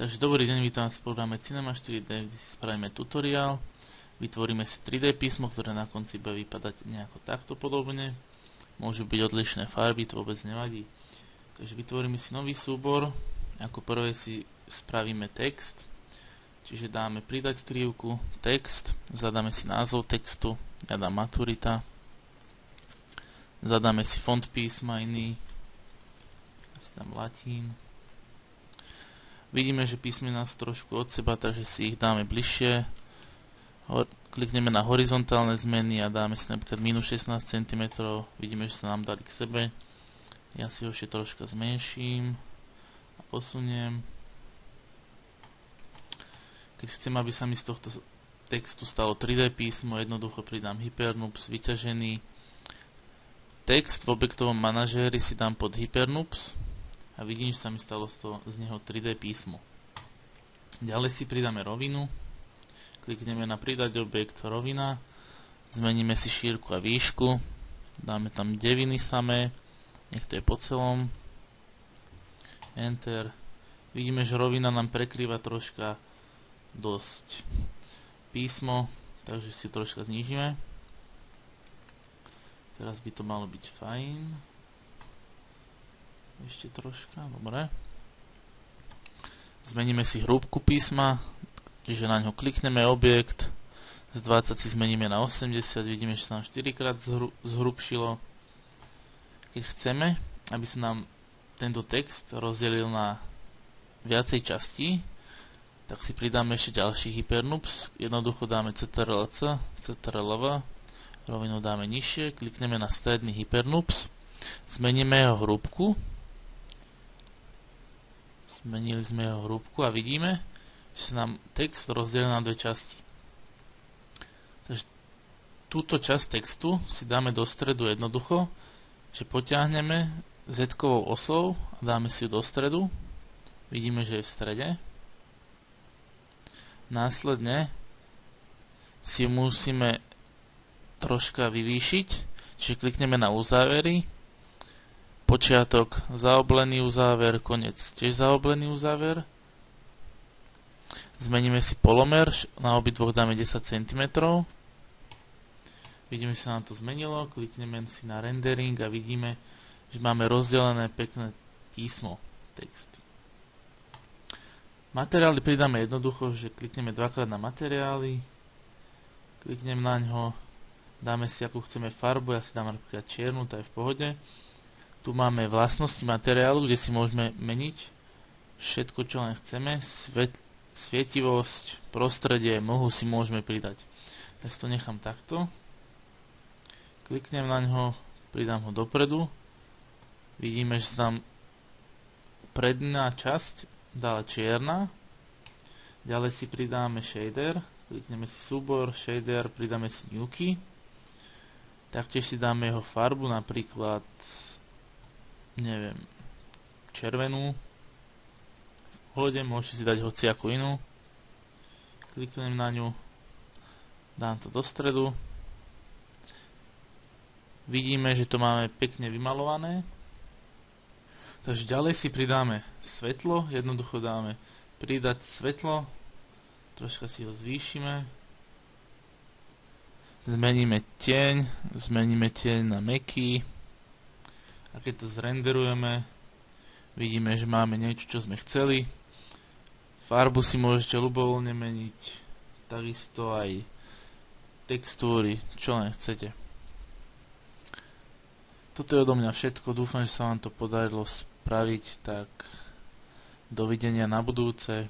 Takže dobrý deň, vítam vás v programe Cinema 4D, kde si spravíme tutoriál. Vytvoríme si 3D písmo, ktoré na konci bude vypadať nejako takto podobne. Môžu byť odlišné farby, to vôbec nevadí. Takže vytvoríme si nový súbor. Ako prvé si spravíme text. Čiže dáme pridať krivku, text, zadáme si názov textu, ja dám maturita. Zadáme si font písma iný, asi dám latín. Vidíme, že písmená sú trošku od seba, takže si ich dáme bližšie. Klikneme na horizontálne zmeny a dáme si napríklad minus 16 cm. Vidíme, že sa nám dali k sebe. Ja si ho ešte troška zmenším a posuniem. Keď chcem, aby sa mi z tohto textu stalo 3D písmo, jednoducho pridám hypernoops, vyťažený. Text v objektovom manažéri si dám pod hypernoops. A vidím, že sa mi stalo z neho 3D písmo. Ďalej si pridáme rovinu. Klikneme na pridať objekt rovina. Zmeníme si šírku a výšku. Dáme tam deviny samé. Nech to je po celom. Enter. Vidíme, že rovina nám prekrýva troška dosť písmo. Takže si ju troška znížime. Teraz by to malo byť fajn. Ešte troška, dobre. Zmeníme si hrúbku písma, čiže na ňo klikneme objekt, z 20 si zmeníme na 80, vidíme, že sa nám 4 krát zhrubšilo. Keď chceme, aby sa nám tento text rozdelil na viacej častí, tak si pridáme ešte ďalší hypernoops, jednoducho dáme ctrl-c, ctrl-v, rovinu dáme nižšie, klikneme na stredný hypernoops, zmeníme jeho hrúbku. Zmenili sme jeho hrúbku a vidíme, že sa nám text rozdelil na dve časti. Takže túto časť textu si dáme do stredu jednoducho, že potiahneme Z-kovou osou a dáme si ju do stredu. Vidíme, že je v strede. Následne si musíme troška vyvýšiť, čiže klikneme na uzávery. Počiatok zaoblený uzáver, koniec tiež zaoblený uzáver. Zmeníme si polomer, na obidvoch dáme 10 cm. Vidíme, že sa nám to zmenilo, klikneme si na rendering a vidíme, že máme rozdelené pekné písmo, text. Materiály pridáme jednoducho, že klikneme dvakrát na materiály, klikneme na ňo, dáme si akú chceme farbu, ja si dám napríklad čiernu, to je v pohode. Tu máme vlastnosti materiálu, kde si môžeme meniť všetko, čo len chceme. Svietivosť, prostredie, mlhu si môžeme pridať. Ja si to nechám takto. Kliknem na ňo, pridám ho dopredu. Vidíme, že sa nám predná časť dala čierna. Ďalej si pridáme shader. Klikneme si súbor, shader, pridáme si new key. Taktiež si dáme jeho farbu, napríklad neviem, červenú. V pohode, môžete si dať hociakú inú. Kliknem na ňu, dám to do stredu. Vidíme, že to máme pekne vymalované. Takže ďalej si pridáme svetlo, jednoducho dáme pridať svetlo, troška si ho zvýšime. Zmeníme tieň na mäkký. A keď to zrenderujeme, vidíme, že máme niečo, čo sme chceli. Farbu si môžete ľubovoľne meniť, takisto aj textúry, čo len chcete. Toto je odo mňa všetko, dúfam, že sa vám to podarilo spraviť, tak dovidenia na budúce.